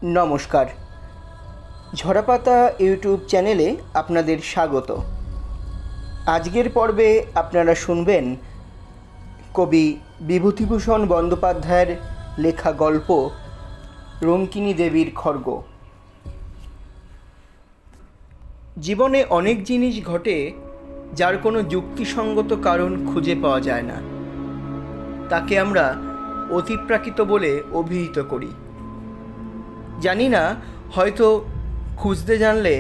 নমস্কার। ঝরাপাতা ইউটিউব চ্যানেলে আপনাদের স্বাগত। আজকের পর্বে আপনারা শুনবেন কবি বিভূতিভূষণ বন্দ্যোপাধ্যায়ের লেখা গল্প রঙ্কিনী দেবীর খড়গ। জীবনে অনেক জিনিস ঘটে যার কোনো যুক্তিসঙ্গত কারণ খুঁজে পাওয়া যায় না। তাকে আমরা অতিপ্রাকৃত বলে অভিহিত করি। জানি না, হয়তো খুঁজতে জানলে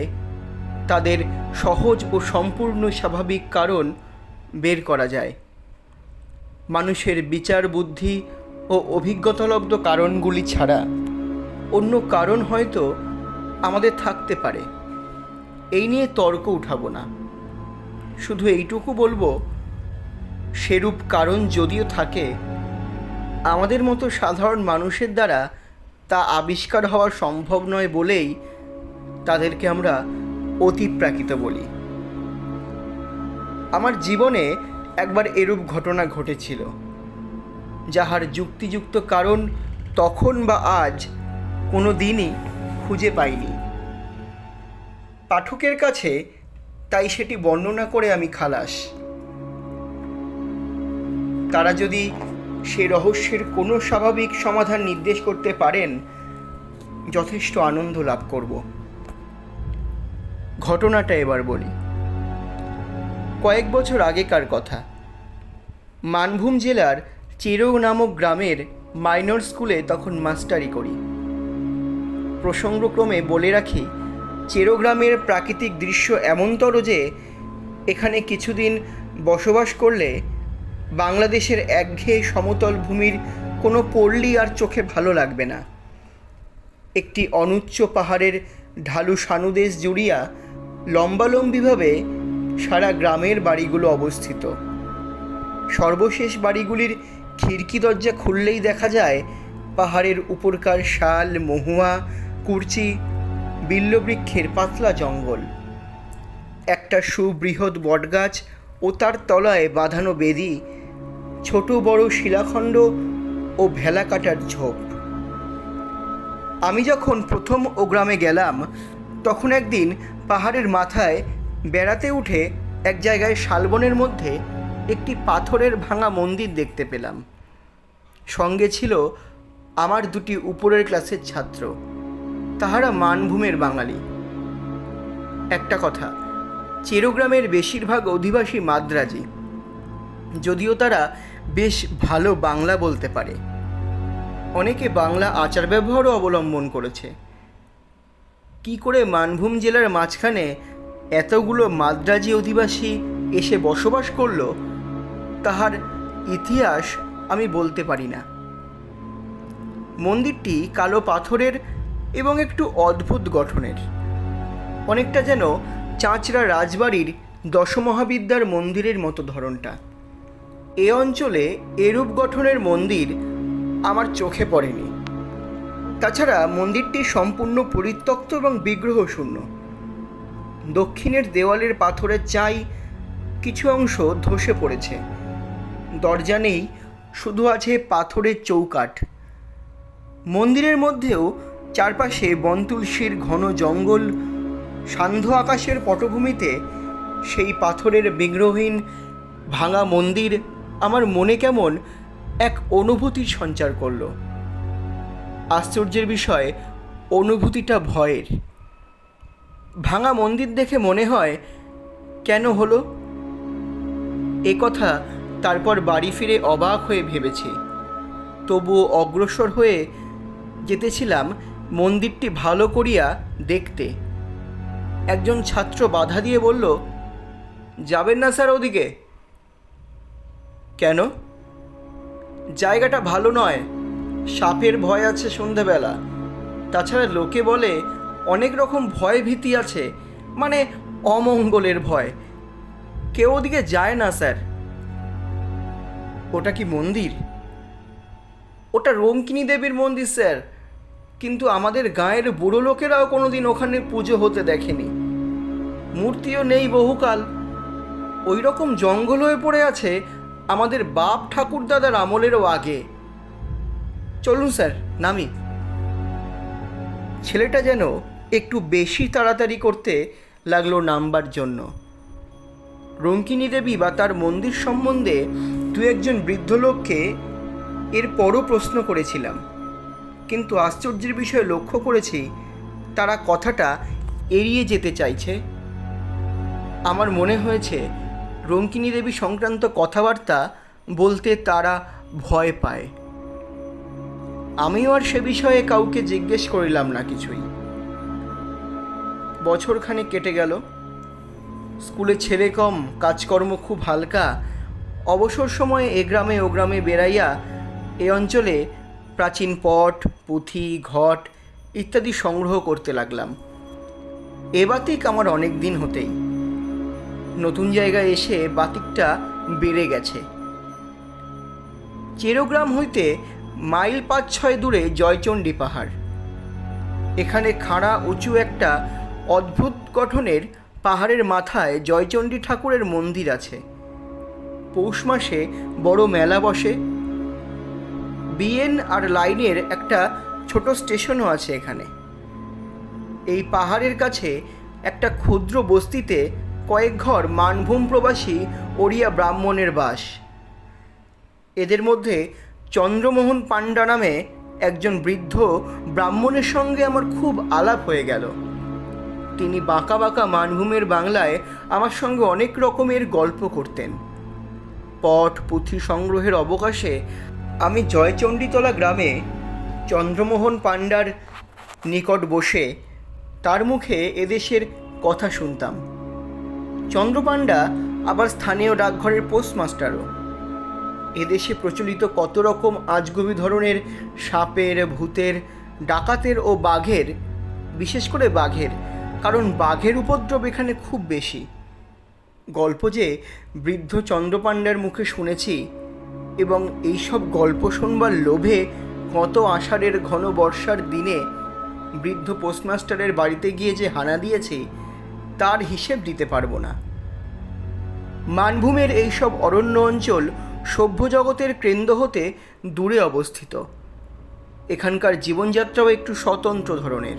তাদের সহজ ও সম্পূর্ণ স্বাভাবিক কারণ বের করা যায়। মানুষের বিচার বুদ্ধি ও অভিজ্ঞতালব্ধ কারণগুলি ছাড়া অন্য কারণ হয়তো আমাদের থাকতে পারে। এই নিয়ে তর্ক উঠাবো না, শুধু এইটুকু বলবো, সেরূপ কারণ যদিও থাকে, আমাদের মতো সাধারণ মানুষের দ্বারা তা আবিষ্কার হওয়া সম্ভব নয় বলেই তাদেরকে আমরা অতিপ্রাকৃত বলি। আমার জীবনে একবার এরূপ ঘটনা ঘটেছিল, যাহার যুক্তিযুক্ত কারণ তখন বা আজ কোনো দিনই খুঁজে পাইনি। পাঠকের কাছে তাই সেটি বর্ণনা করে আমি খালাস। তারা যদি সে রহস্যের কোনো স্বাভাবিক সমাধান নির্দেশ করতে পারেন, যথেষ্ট আনন্দ লাভ করব। ঘটনাটা এবার বলি। কয়েক বছর আগেকার কথা। মানভূম জেলার চেরো নামক গ্রামের মাইনর স্কুলে তখন মাস্টারি করি। প্রসঙ্গক্রমে বলে রাখি, চেরো গ্রামের প্রাকৃতিক দৃশ্য এমনতর যে এখানে কিছুদিন বসবাস করলে বাংলাদেশের একঘেয়ে সমতল ভূমির কোনো পল্লী আর চোখে ভালো লাগবে না। একটি অনুচ্চ পাহাড়ের ঢালু সানুদেশ জুড়িয়া লম্বালম্বিভাবে সারা গ্রামের বাড়িগুলো অবস্থিত। সর্বশেষ বাড়িগুলির খিড়কি দরজা খুললেই দেখা যায় পাহাড়ের উপরকার শাল, মহুয়া, কুরচি, বিল্লবৃক্ষের পাতলা জঙ্গল, একটা সুবৃহৎ বটগাছ ও তার তলায় বাঁধানো বেদি, ছোট বড় শিলাখণ্ড ও ভেলা কাটার ঝোপ। আমি যখন প্রথম ও গ্রামে গেলাম, তখন একদিন পাহাড়ের মাথায় বেড়াতে উঠে এক জায়গায় শালবনের মধ্যে একটি পাথরের ভাঙা মন্দির দেখতে পেলাম। সঙ্গে ছিল আমার দুটি উপরের ক্লাসের ছাত্র, তাহারা মানভূমের বাঙালি। একটা কথা, চেরো গ্রামের বেশিরভাগ অধিবাসী মাদ্রাজি, যদিও তারা বেশ ভালো বাংলা বলতে পারে। অনেকে বাংলা আচার ব্যবহারও অবলম্বন করেছে। কি করে মানভূম জেলার মাঝখানে এতগুলো মাদ্রাজি অধিবাসী এসে বসবাস করলো, তাহার ইতিহাস আমি বলতে পারি না। মন্দিরটি কালো পাথরের এবং একটু অদ্ভুত গঠনের, অনেকটা যেন চাঁচড়া রাজবাড়ির দশমহাবিদ্যার মন্দিরের মতো ধরনটা। এ অঞ্চলে এরূপ গঠনের মন্দির আমার চোখে পড়েনি। তাছাড়া মন্দিরটি সম্পূর্ণ পরিত্যক্ত এবং বিগ্রহ শূন্য। দক্ষিণের দেওয়ালের পাথরের চাই কিছু অংশ ধসে পড়েছে। দরজা নেই, শুধু আছে পাথরের চৌকাঠ। মন্দিরের মধ্যেও চারপাশে বনতুলসীর ঘন জঙ্গল। সান্ধ্য আকাশের পটভূমিতে সেই পাথরের বিগ্রহহীন ভাঙা মন্দির আমার মনে কেমন এক অনুভূতির সঞ্চার করল। আশ্চর্যের বিষয়, অনুভূতিটা ভয়ের। ভাঙা মন্দির দেখে মনে হয়, কেন হলো? এ কথা তারপর বাড়ি ফিরে অবাক হয়ে ভেবেছি। তবুও অগ্রসর হয়ে যেতেছিলাম মন্দিরটি ভালো করিয়া দেখতে। একজন ছাত্র বাধা দিয়ে বলল, যাবেন না স্যার ওদিকে। কেন? জায়গাটা ভালো নয়, সাপের ভয় আছে সন্ধ্যাবেলা। তাছাড়া লোকে বলে অনেক রকম ভয় ভীতি আছে, মানে অমঙ্গলের ভয়। কেউ ওদিকে যায় না স্যার। ওটা কি মন্দির? ওটা রঙ্কিনী দেবীর মন্দির স্যার, কিন্তু আমাদের গাঁয়ের বুড়ো লোকেরাও কোনোদিন ওখানে পুজো হতে দেখেনি। মূর্তিও নেই বহুকাল। ওই রকম জঙ্গল হয়ে পড়ে আছে আমাদের বাপ ঠাকুরদাদার আমলেরও আগে। চলুন স্যার, নামি। ছেলেটা যেন একটু বেশি তাড়াতাড়ি করতে লাগলো নামবার জন্য। রঙ্কিনী দেবী বা তার মন্দির সম্বন্ধে দু একজন বৃদ্ধ লোককে এরপরও প্রশ্ন করেছিলাম, কিন্তু আশ্চর্যের বিষয়ে লক্ষ্য করেছি তারা কথাটা এড়িয়ে যেতে চাইছে। আমার মনে হয়েছে রঙ্কিনী দেবী সংক্রান্ত কথাবার্তা বলতে তারা ভয় পায়। আমিও আর সে বিষয়ে কাউকে জিজ্ঞেস করিলাম না কিছুই। বছরখানেক কেটে গেল। স্কুলে ছেলে কম, কাজকর্ম খুব হালকা। অবসর সময়ে এ গ্রামে ও গ্রামে বেড়াইয়া এ অঞ্চলে প্রাচীন পট, পুঁথি, ঘট ইত্যাদি সংগ্রহ করতে লাগলাম। এ বাতিক আমার অনেক দিন হতেই। নতুন জায়গায় এসে বাতিকটা বেড়ে গেছে। চেরোগ্রাম হইতে মাইল ৫-৬ দূরে জয়চণ্ডী পাহাড়। এখানে খাড়া উঁচু একটা অদ্ভুত গঠনের পাহাড়ের মাথায় জয়চণ্ডী ঠাকুরের মন্দির আছে। পৌষ মাসে বড় মেলা বসে। বিএন আর লাইনের একটা ছোট স্টেশনও আছে এখানে। এই পাহাড়ের কাছে একটা ক্ষুদ্র বস্তিতে কয়েক ঘর মানভূম প্রবাসী ওড়িয়া ব্রাহ্মণের বাস। এদের মধ্যে চন্দ্রমোহন পাণ্ডা নামে একজন বৃদ্ধ ব্রাহ্মণের সঙ্গে আমার খুব আলাপ হয়ে গেল। তিনি বাঁকা বাঁকা মানভূমের বাংলায় আমার সঙ্গে অনেক রকমের গল্প করতেন। পট পুঁথি সংগ্রহের অবকাশে আমি জয়চণ্ডীতলা গ্রামে চন্দ্রমোহন পাণ্ডার নিকট বসে তার মুখে এদেশের কথা শুনতাম। চন্দ্রপাণ্ডা আবার স্থানীয় ডাকঘরের পোস্টমাস্টারও। এদেশে প্রচলিত কত রকম আজগুবি ধরনের সাপের, ভূতের, ডাকাতের ও বাঘের, বিশেষ করে বাঘের, কারণ বাঘের উপদ্রব এখানে খুব বেশি গল্প যে বৃদ্ধ চন্দ্রপাণ্ডার মুখে শুনেছি, এবং এইসব গল্প শুনবার লোভে কত আষাঢ়ের ঘন বর্ষার দিনে বৃদ্ধ পোস্টমাস্টারের বাড়িতে গিয়ে যে হানা দিয়েছি তার হিসেব দিতে পারবো না। মানভূমের এইসব অরণ্য অঞ্চল সভ্য জগতের কেন্দ্র হতে দূরে অবস্থিত। এখানকার জীবনযাত্রাও একটু স্বতন্ত্র ধরনের।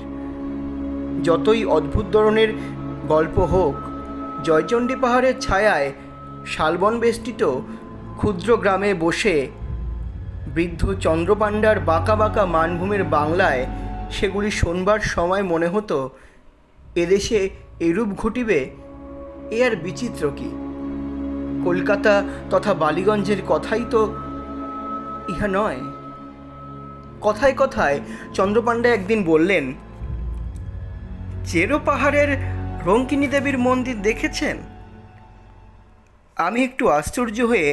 যতই অদ্ভুত ধরনের গল্প হোক, জয়চণ্ডী পাহাড়ের ছায়ায় শালবন বেষ্টিত ক্ষুদ্র গ্রামে বসে বৃদ্ধ চন্দ্রপাণ্ডার বাঁকা বাঁকা মানভূমের বাংলায় সেগুলি শোনবার সময় মনে হতো এদেশে এরূপ ঘটিবে এ আর বিচিত্র কি। কলকাতা তথা বালিগঞ্জের কথাই তো ইহা নয়। কথায় কথায় চন্দ্রপাণ্ডা একদিন বললেন, চেরো পাহাড়ের রঙ্কিনী দেবীর মন্দির দেখেছেন? আমি একটু আশ্চর্য হয়ে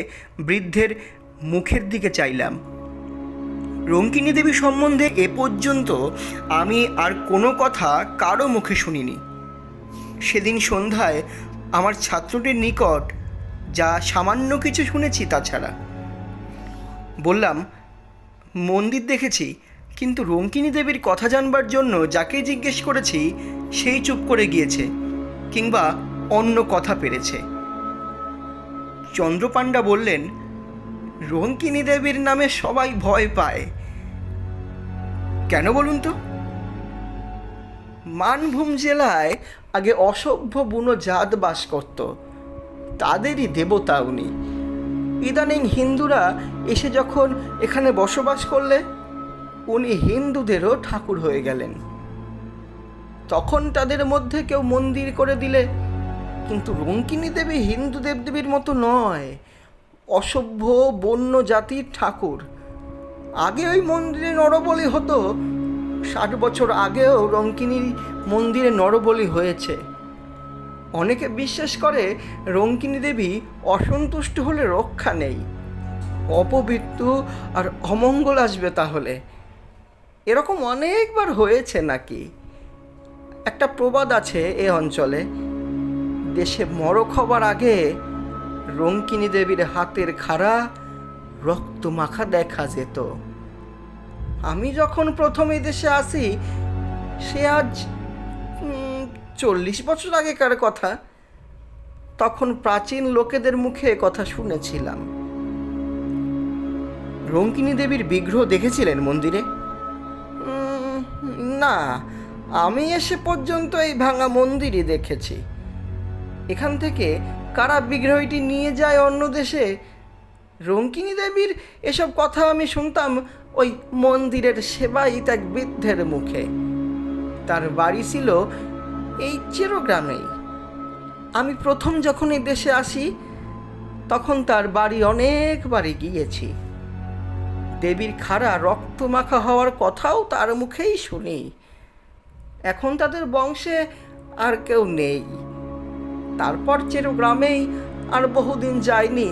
বৃদ্ধের মুখের দিকে চাইলাম। রঙ্কিনী দেবী সম্বন্ধে এ পর্যন্ত আমি আর কোনো কথা কারো মুখে শুনিনি। সেদিন সন্ধ্যায় আমার ছাত্রটির নিকট যা সামান্য কিছু শুনেছি তাছাড়া। বললাম, মন্দির দেখেছি, কিন্তু রঙ্কিনী দেবীর কথা জানবার জন্য যাকে জিজ্ঞেস করেছি সেই চুপ করে গিয়েছে, কিংবা অন্য কথা পেরেছে। চন্দ্রপাণ্ডা বললেন, রঙ্কিনী দেবীর নামে সবাই ভয় পায়। কেন বলুন তো? মানভূম জেলায় আগে অসভ্য বুনো জাত বাস করত, তাদেরই দেবতা উনি। ইদানিং হিন্দুরা এসে যখন এখানে বসবাস করলে উনি হিন্দুদেরও ঠাকুর হয়ে গেলেন। তখন তাদের মধ্যে কেউ মন্দির করে দিলে, কিন্তু রঙ্কিনী দেবী হিন্দু দেবদেবীর মতো নয়, অসভ্য বন্য জাতির ঠাকুর। আগে ওই মন্দিরে নরবলি হতো, 60 বছর আগেও রঙ্কিনীর মন্দিরে নরবলি হয়েছে। অনেকে বিশ্বাস করে রঙ্কিনী দেবী অসন্তুষ্ট হলে রক্ষা নেই, অপমৃত্যু আর অমঙ্গল আসবে তাহলে। এরকম অনেকবার হয়েছে নাকি। একটা প্রবাদ আছে এ অঞ্চলে, দেশে মরক হবার আগে রঙ্কিনী দেবীর হাতের খাড়া রক্ত মাখা দেখা যেত। আমি যখন প্রথম এই দেশে আসি, সে আজ 40 বছর আগেকার কথা, তখন প্রাচীন লোকেদের মুখে কথা শুনেছিলাম। রঙ্কিনী দেবীর বিগ্রহ দেখেছিলেন মন্দিরে? না, আমি এসে পর্যন্ত এই ভাঙা মন্দিরই দেখেছি। এখান থেকে কারা বিগ্রহটি নিয়ে যায় অন্য দেশে? রঙ্কিনী দেবীর এসব কথা আমি শুনতাম ওই মন্দিরের সেবায়িত এক বৃদ্ধের মুখে। তার বাড়ি ছিল এই চিরগ্রামেই। আমি প্রথম যখন এই দেশে আসি তখন তার বাড়ি অনেকবারই গিয়েছি। দেবীর খাড়া রক্তমাখা হওয়ার কথাও তার মুখেই শুনি। এখন তাদের বংশে আর কেউ নেই। তারপর চিরগ্রামেই আর বহুদিন যায়নি।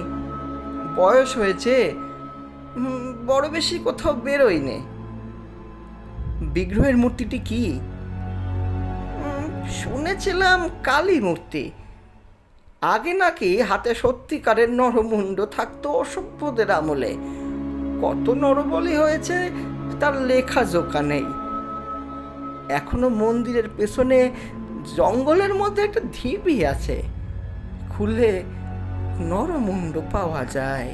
বয়স হয়েছে, বড় বেশি কোথাও বেরোয়নি। বিগ্রহের মূর্তিটি কি? শুনেছিলাম কালী মূর্তি। আগে নাকি হাতে সত্যিকারের নরমুণ্ড থাকতো অসভ্যদের আমলে। কত নরবলি হয়েছে তার লেখা জোকা নেই। এখনো মন্দিরের পেছনে জঙ্গলের মধ্যে একটা ঢিবি আছে, খুলে নরমুণ্ড পাওয়া যায়।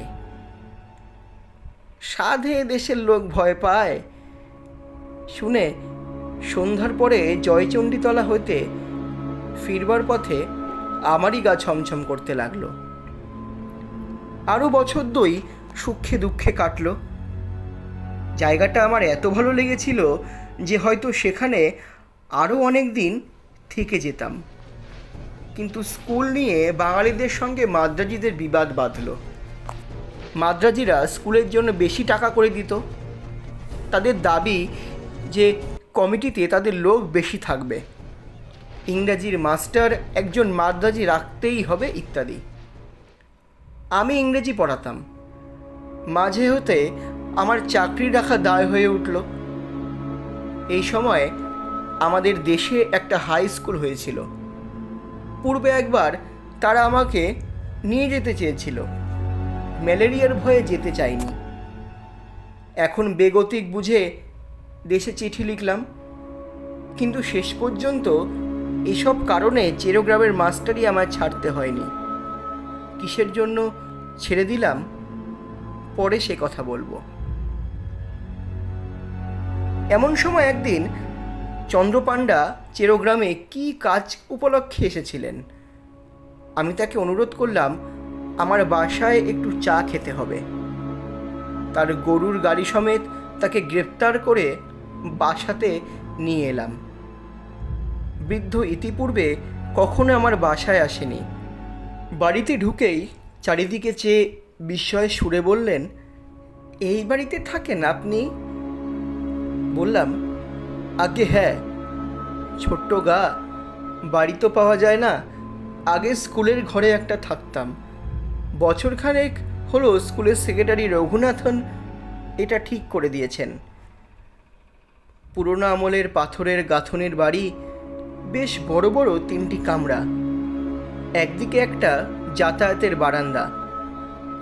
সাধে দেশের লোক ভয় পায় শুনে সন্ধ্যার পরে জয়চণ্ডীতলা হইতে ফিরবার পথে আমারই গা ছমছম করতে লাগলো। আরও বছর দুই সুখে দুঃখে কাটলো। জায়গাটা আমার এত ভালো লেগেছিল যে হয়তো সেখানে আরও অনেক দিন থেকে যেতাম। কিন্তু স্কুল নিয়ে বাঙালিদের সঙ্গে মাদ্রাজিদের বিবাদ বাঁধল। মাদ্রাজিরা স্কুলের জন্য বেশি টাকা করে দিত। তাদের দাবি যে কমিটিতে তাদের লোক বেশি থাকবে, ইংরাজির মাস্টার একজন মাদ্রাজি রাখতেই হবে ইত্যাদি। আমি ইংরেজি পড়াতাম। মাঝে হতে আমার চাকরি রাখা দায় হয়ে উঠল। এই সময় আমাদের দেশে একটা হাই স্কুল হয়েছিল। পূর্বে একবার তারা আমাকে নিয়ে যেতে চেয়েছিল, ম্যালেরিয়ার ভয়ে যেতে চাইনি। এখন বেগতিক বুঝে দেশে চিঠি লিখলাম, কিন্তু শেষ পর্যন্ত এসব কারণে চিরগ্রামের মাস্টারই আমায় ছাড়তে হয়নি। কিসের জন্য ছেড়ে দিলাম পরে সে কথা বলবো। এমন সময় একদিন চন্দ্রপাণ্ডা চিরগ্রামে কি কাজ উপলক্ষে এসেছিলেন। আমি তাকে অনুরোধ করলাম আমার বাসায় একটু চা খেতে হবে। তার গরুর গাড়ি সমেত তাকে গ্রেপ্তার করে বাসাতে নিয়ে এলাম। বৃদ্ধ ইতিপূর্বে কখনো আমার বাসায় আসেনি। বাড়িতে ঢুকেই চারিদিকে চেয়ে বিস্ময়ে সুরে বললেন, এই বাড়িতে থাকেন আপনি? বললাম, আগে হ্যাঁ। ছোট্ট গা, বাড়ি তো পাওয়া যায় না। আগে স্কুলের ঘরে একটা থাকতাম। বছরখানেক হলো স্কুলের সেক্রেটারি রঘুনাথন এটা ঠিক করে দিয়েছেন। পুরোনো আমলের পাথরের গাঁথনের বাড়ি, বেশ বড় বড় 3টি কামরা, একদিকে একটা যাতায়াতের বারান্দা।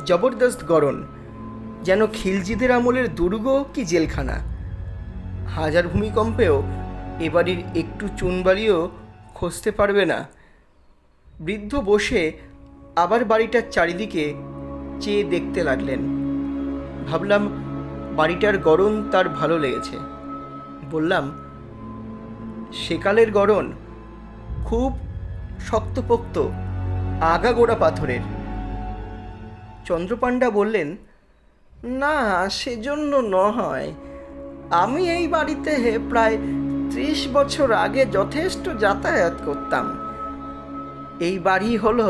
জবরদস্ত গড়ন, যেন খিলজিদের আমলের দুর্গ কি জেলখানা। হাজার ভূমিকম্পেও এ বাড়ির একটু চুনবালিও খসতে পারবে না। বৃদ্ধ বসে আবার বাড়িটার চারিদিকে চেয়ে দেখতে লাগলেন। ভাবলাম বাড়িটার গড়ন তার ভালো লেগেছে। বললাম, সেকালের গড়ন, খুব শক্তপোক্ত, আগাগোড়া পাথরের। চন্দ্রপাণ্ডা বললেন, না সেজন্য নয়, আমি এই বাড়িতে প্রায় 30 বছর আগে যথেষ্ট যাতায়াত করতাম। এই বাড়ি হলো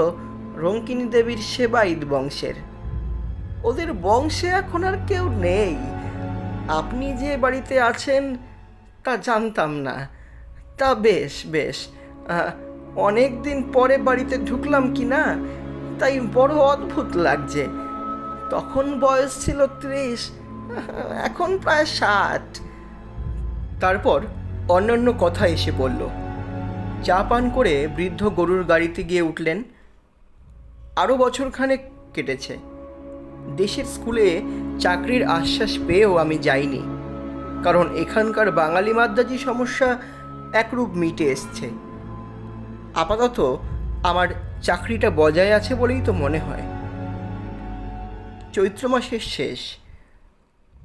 রঙ্কিনী দেবীর সেবায়িত বংশের। ওদের বংশে এখন আর কেউ নেই। আপনি যে বাড়িতে আছেন তা জানতাম না। তা বেশ বেশ, অনেক দিন পরে বাড়িতে ঢুকলাম কি না, তাই বড় অদ্ভুত লাগছে। তখন বয়স ছিল 30, এখন প্রায় 60। তারপর অন্যান্য কথা এসে পড়ল। চা পান করে বৃদ্ধ গরুর গাড়িতে গিয়ে উঠলেন। আরও বছরখানেক কেটেছে। দেশের স্কুলে চাকরির আশ্বাস পেয়েও আমি যাইনি, কারণ এখানকার বাঙালি মাদ্রাজি সমস্যা একরূপ মিটে এসছে। আপাতত আমার চাকরিটা বজায় আছে বলেই তো মনে হয়। চৈত্র মাসের শেষ।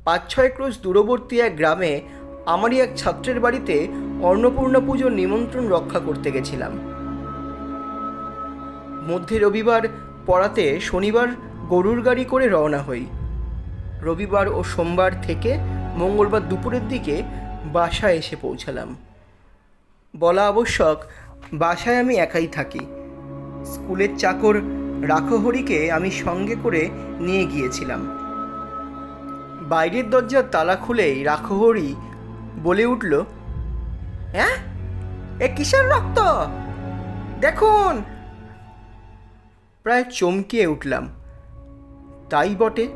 5-6 ক্রোশ দূরবর্তী এক গ্রামে আমারই এক ছাত্রের বাড়িতে অন্নপূর্ণা পুজোর নিমন্ত্রণ রক্ষা করতে গেছিলাম। মধ্যে রবিবার পড়াতে শনিবার গরুর গাড়ি করে রওনা হই। রবিবার ও সোমবার থেকে মঙ্গলবার দুপুরের দিকে বাসায় এসে পৌঁছালাম। বলা আবশ্যক, বাসায় আমি একাই থাকি। স্কুলের চাকর রাখহরিকে আমি সঙ্গে করে নিয়ে গিয়েছিলাম। বাইরের দরজার তালা খুলেই রাখহরি বলে উঠল, হ্যাঁ, এ কিসের রক্ত দেখুন। প্রায় চমকে উঠলাম। তাই বটে,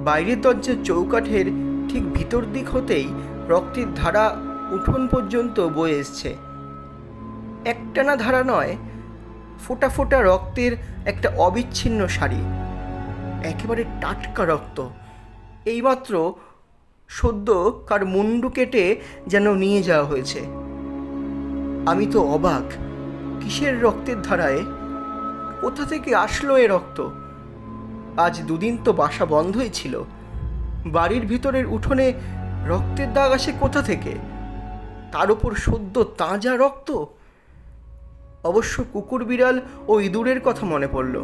বাইরের দরজার চৌকাঠের ঠিক ভিতর দিক হতেই রক্তের ধারা উঠোন পর্যন্ত বয়ে এসছে। একটানা ধারা নয়, ফোঁটা ফোঁটা রক্তের একটা অবিচ্ছিন্ন সারি। একেবারে টাটকা রক্ত, এইমাত্র সদ্য কার মুন্ডু কেটে যেন নিয়ে যাওয়া হয়েছে। আমি তো অবাক, কিসের রক্তের ধারায়? কোথা থেকে আসলো এ রক্ত? আজ দুদিন তো বাসা বন্ধই ছিল। বাড়ির ভিতরের উঠোনে রক্তের দাগ আসে কোথা থেকে? তার উপর সদ্য তাজা রক্ত। অবশ্য কুকুর বিড়াল ও ইঁদুরের কথা মনে পড়ল।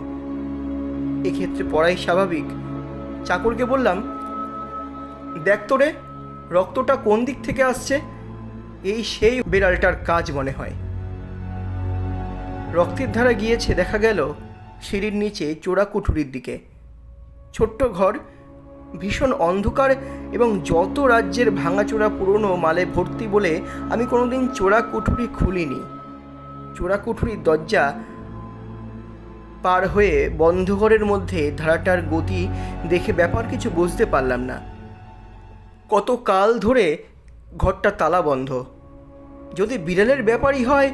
এক্ষেত্রে পড়াই স্বাভাবিক। চাকরকে বললাম, দেখ তো রে, রক্তটা কোন দিক থেকে আসছে। এই সেই বিড়ালটার কাজ মনে হয়। রক্তের ধারা গিয়েছে দেখা গেল সিঁড়ির নিচে চোরা কুঠুরির দিকে। ছোট্ট ঘর, ভীষণ অন্ধকার এবং যত রাজ্যের ভাঙাচোরা পুরনো মালে ভর্তি বলে আমি কোনোদিন চোরা কুঠুরি খুলিনি। চোরা কুঠুরির দরজা পার হয়ে বন্ধ ঘরের মধ্যে ধারাটার গতি দেখে ব্যাপার কিছু বুঝতে পারলাম না। কত কাল ধরে ঘরটা তালা বন্ধ। যদি বিড়ালের ব্যাপারই হয়,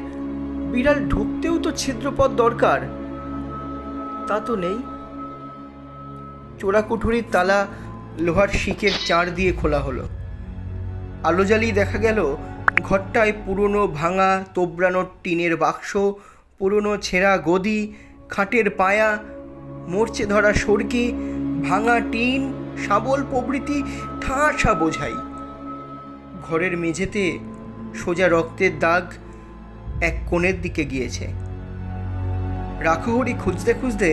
বিড়াল ঢুকতেও তো ছিদ্রপথ দরকার। তা তো নেই। চোরা কুঠুরির তালা লোহার শিকের চার দিয়ে খোলা হলো। আলো জ্বালিয়ে দেখা গেল ঘরটায় পুরনো ভাঙা তোবড়ানো টিনের বাক্স, পুরনো ছেঁড়া গদি, খাটের পায়া, মরচে ধরা সড়কি, ভাঙা টিন, শাবল প্রভৃতি ঠাসা বোঝাই। ঘরের মেঝেতে সোজা রক্তের দাগ এক কোণের দিকে গিয়েছে। রাখহরি খুঁজতে খুঁজতে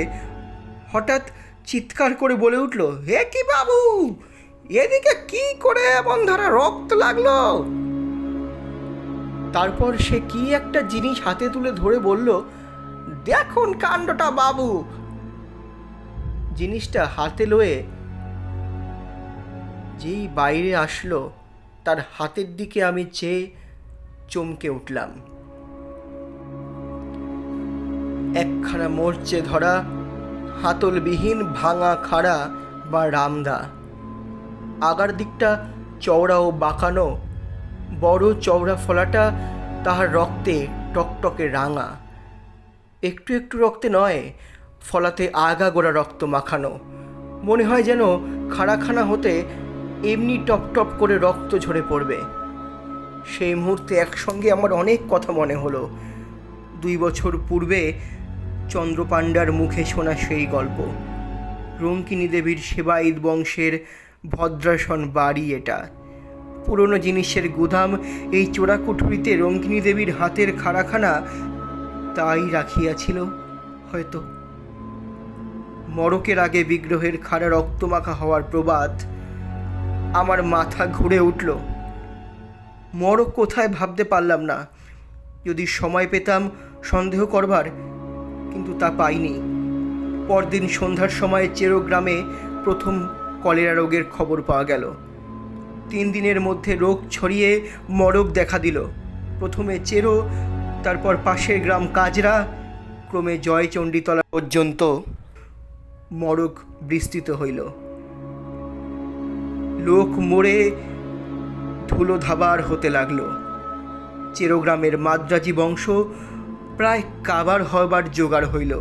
হঠাৎ চিৎকার করে বলে উঠল, হে কি বাবু, এদিকে কি করে এমন ধারা রক্ত লাগলো? তারপর সে কি একটা জিনিস হাতে তুলে ধরে বলল, দেখুন কাণ্ডটা বাবু। জিনিসটা হাতে লয়ে যেই বাইরে আসলো, তার হাতের দিকে আমি চেয়ে চমকে উঠলাম। একখানা মরচে ধরা হাতলবিহীন ভাঙা খাড়া বা রামদা। আগার দিকটা চওড়া ও বাঁকানো, বড় চওড়া ফলাটা তাহার রক্তে টকটকে রাঙা। একটু একটু রক্তে নয়, ফলাতে আগাগোড়া রক্ত মাখানো। মনে হয় যেন খাড়াখানা হতে এমনি টপ টপ করে রক্ত ঝরে পড়বে। সেই মুহূর্তে একসঙ্গে আমার অনেক কথা মনে হলো। 2 বছর পূর্বে চন্দ্রপাণ্ডার মুখে শোনা সেই গল্প। রঙ্কিনী দেবীর সেবায়িত বংশের ভদ্রাসন বাড়ি এটা। পুরনো জিনিসের গুদাম এই চোরা কুঠুরিতে রঙ্কিনী দেবীর হাতের খাড়াখানা তাই রাখিয়াছিল হয়তো। মড়কের আগে বিগ্রহের খাড়া রক্তমাখা হওয়ার প্রবাদ। আমার মাথা ঘুরে উঠল। মড়ক কোথায় ভাবতে পারলাম না। যদি সময় পেতাম সন্দেহ করবার, কিন্তু তা পাইনি। পরদিন সন্ধ্যার সময় চেরো গ্রামে প্রথম কলেরা রোগের খবর পাওয়া গেল। 3 দিনের মধ্যে রোগ ছড়িয়ে মড়ক দেখা দিল। প্রথমে চেরো, তারপর পাশের গ্রাম কাজরা, ক্রমে জয়চণ্ডীতলা পর্যন্ত মড়ক বিস্তৃত হইল। লোক মরে ধুলো ধাবার হতে লাগলো। চেরো গ্রামের মাদ্রাজি বংশ প্রায় কাবার হবার জোগাড় হইল।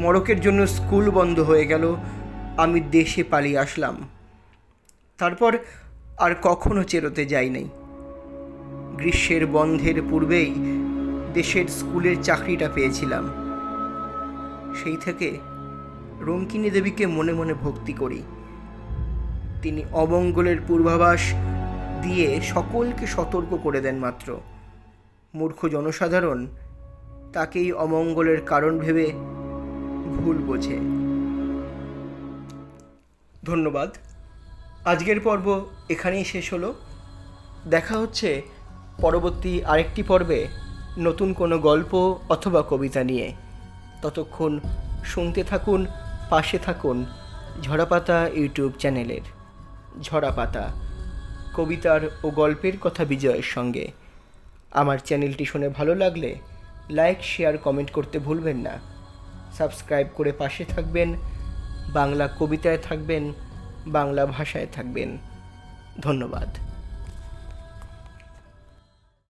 মড়কের জন্য স্কুল বন্ধ হয়ে গেল। আমি দেশে পালিয়ে আসলাম। তারপর আর কখনো চেরোতে যাই নাই। গ্রীষ্মের বন্ধের পূর্বেই দেশের স্কুলের চাকরিটা পেয়েছিলাম। সেই থেকে রঙ্কিনী দেবীকে মনে মনে ভক্তি করি। তিনি অমঙ্গলের পূর্বাভাস দিয়ে সকলকে সতর্ক করে দেন মাত্র। মূর্খ জনসাধারণ তাকেই অমঙ্গলের কারণ ভেবে ভুল বোঝে। ধন্যবাদ। আজকের পর্ব এখানেই শেষ হলো। দেখা হচ্ছে পরবর্তী আরেকটি পর্বে নতুন কোনো গল্প অথবা কবিতা নিয়ে। ততক্ষণ শুনতে থাকুন, পাশে থাকুন ঝরাপাতা ইউটিউব চ্যানেলের। ঝরাপাতা, কবিতার ও গল্পের কথা বিজয়ের সঙ্গে। আমার চ্যানেলটি শুনে ভালো লাগলে লাইক, শেয়ার, কমেন্ট করতে ভুলবেন না। সাবস্ক্রাইব করে পাশে থাকবেন। বাংলা কবিতায় থাকবেন, বাংলা ভাষায় থাকবেন। ধন্যবাদ।